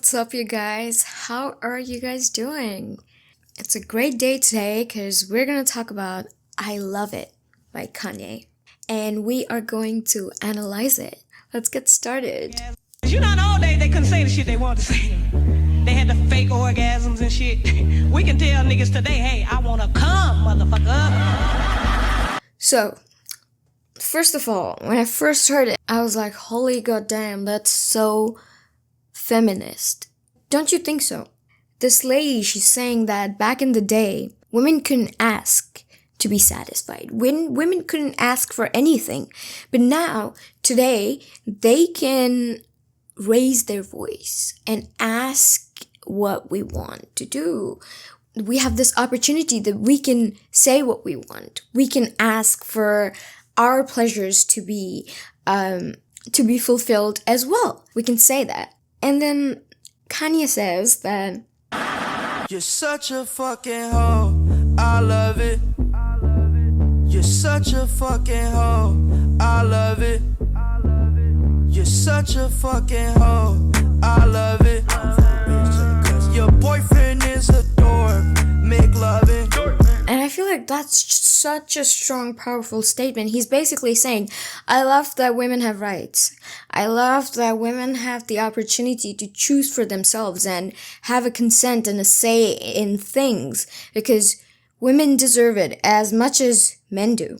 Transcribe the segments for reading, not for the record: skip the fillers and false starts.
What's up, you guys? How are you guys doing? It's a great day today because we're going to talk about I Love It by Kanye. And we are going to analyze it. Let's get started. You know, in the old days, they couldn't say the shit they wanted to say. They had the fake orgasms and shit. We can tell niggas today, hey, I want to come, motherfucker. So, first of all, when I first heard it, I was like, holy goddamn, that's so feminist. Don't you think so? This lady, she's saying that back in the day, women couldn't ask to be satisfied. Women couldn't ask for anything. But now, today, they can raise their voice and ask what we want to do. We have this opportunity that we can say what we want. We can ask for our pleasures to be fulfilled as well. We can say that. And then Kanye says that you're such a fucking hoe, I love it. You're such a fucking hoe, I love it. You're such a fucking hoe, I love it. Your boyfriend is a dork, make loving. And I feel like that's such a strong, powerful statement. He's basically saying, I love that women have rights. I love that women have the opportunity to choose for themselves and have a consent and a say in things because women deserve it as much as men do.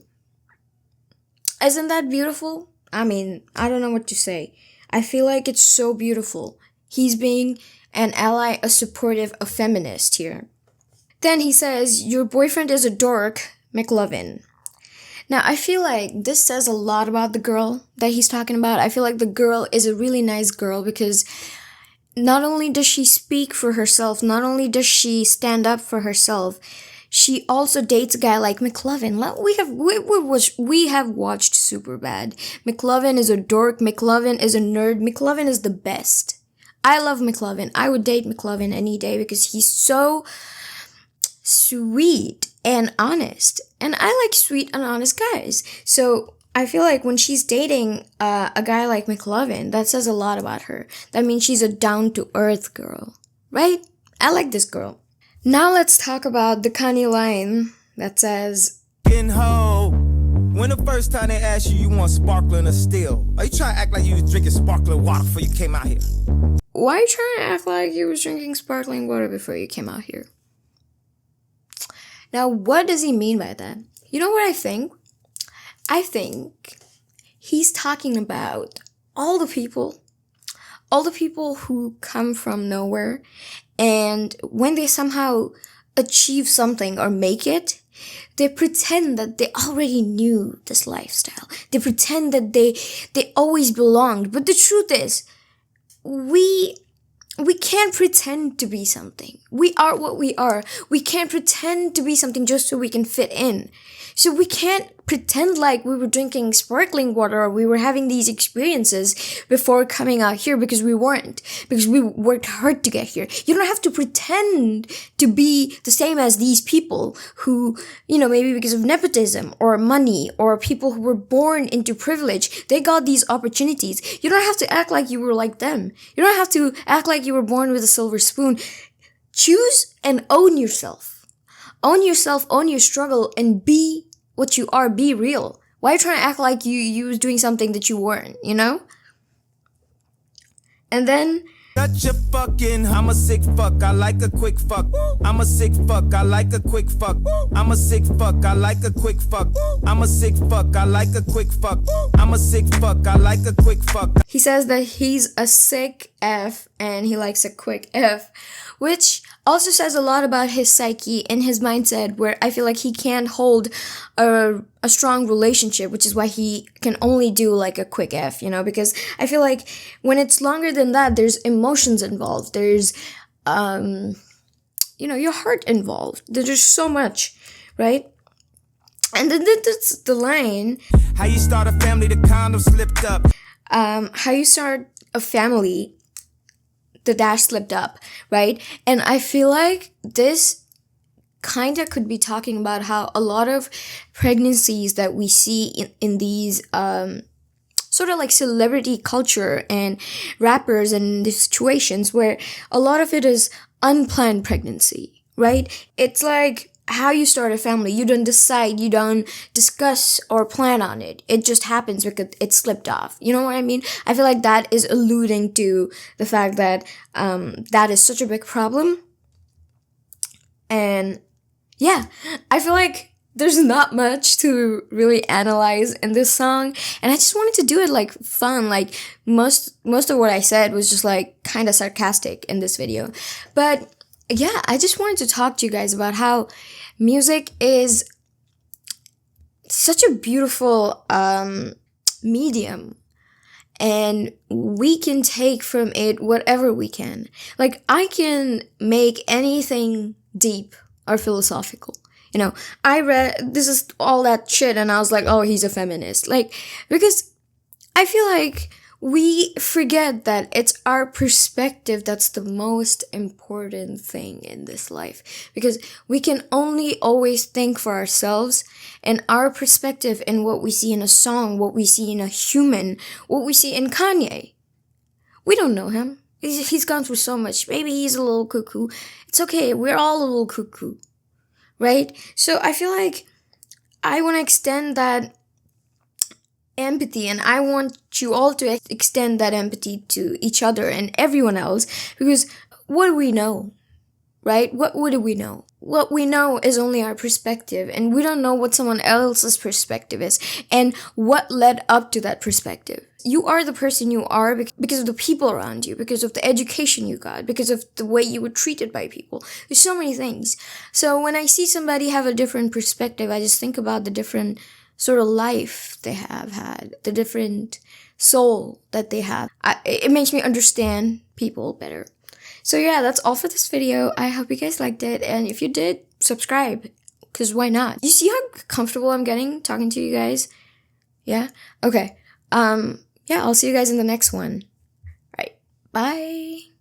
Isn't that beautiful? I mean, I don't know what to say. I feel like it's so beautiful. He's being an ally, a supportive, a feminist here. Then he says, your boyfriend is a dork, McLovin. Now, I feel like this says a lot about the girl that he's talking about. I feel like the girl is a really nice girl because not only does she speak for herself, not only does she stand up for herself, she also dates a guy like McLovin. We have watched Superbad. McLovin is a dork. McLovin is a nerd. McLovin is the best. I love McLovin. I would date McLovin any day because he's so sweet and honest. And I like sweet and honest guys. So I feel like when she's dating a guy like McLovin, that says a lot about her. That means she's a down-to-earth girl, right? I like this girl. Now let's talk about the Kanye line that says, Ho. When the first time they asked you want sparkling or still? Are you trying to act like you was drinking sparkling water before you came out here? Why are you trying to act like you was drinking sparkling water before you came out here? Now, what does he mean by that? You know what I think? I think he's talking about all the people who come from nowhere, and when they somehow achieve something or make it, they pretend that they already knew this lifestyle. They pretend that they always belonged. But the truth is, we can't pretend to be something. We are what we are. We can't pretend to be something just so we can fit in. So we can't pretend like we were drinking sparkling water or we were having these experiences before coming out here because we weren't. Because we worked hard to get here. You don't have to pretend to be the same as these people who, maybe because of nepotism or money or people who were born into privilege, they got these opportunities. You don't have to act like you were like them. You don't have to act like you were born with a silver spoon. Choose and own yourself. Own yourself, own your struggle, and be what you are. Be real. Why are you trying to act like you was doing something that you weren't, And then, Such a fucking, I'm a sick fuck, I like a quick fuck. I'm a sick fuck, I like a quick fuck. I'm a sick fuck, I like a quick fuck. I'm a sick fuck, I like a quick fuck. I'm a sick fuck, I like a quick fuck. He says that he's a sick F and he likes a quick F, which also says a lot about his psyche and his mindset, where I feel like he can't hold a strong relationship, which is why he can only do like a quick F, because I feel like when it's longer than that, there's emotions involved. There's, your heart involved. There's so much, right? And then that's the line. How you start a family, the condom slipped up. How you start a family, the dash slipped up, right? And I feel like this kind of could be talking about how a lot of pregnancies that we see in these sort of like celebrity culture and rappers and the situations where a lot of it is unplanned pregnancy, right? It's like how you start a family. You don't decide, you don't discuss or plan on it. It just happens because it slipped off. You know what I mean? I feel like that is alluding to the fact that that is such a big problem. And yeah, I feel like there's not much to really analyze in this song, and I just wanted to do it like fun. Like most of what I said was just like kind of sarcastic in this video. But yeah, I just wanted to talk to you guys about how music is such a beautiful medium, and we can take from it whatever we can. Like, I can make anything deep or philosophical. You know, I read this is all that shit and I was like, oh, he's a feminist. Like, because I feel like we forget that it's our perspective that's the most important thing in this life. Because we can only always think for ourselves, and our perspective and what we see in a song, what we see in a human, what we see in Kanye. We don't know him. He's gone through so much. Maybe he's a little cuckoo. It's okay. We're all a little cuckoo. Right? So I feel like I want to extend that empathy, and I want you all to extend that empathy to each other and everyone else, because what do we know? Right? What do we know? What we know is only our perspective, and we don't know what someone else's perspective is and what led up to that perspective. You are the person you are because of the people around you, because of the education you got, because of the way you were treated by people. There's so many things. So when I see somebody have a different perspective, I just think about the different sort of life they have had, the different soul that they have. It makes me understand people better. So yeah, that's all for this video. I hope you guys liked it, and if you did, subscribe, because why not? You see how comfortable I'm getting talking to you guys? Yeah? Okay. Yeah, I'll see you guys in the next one. All right. Bye.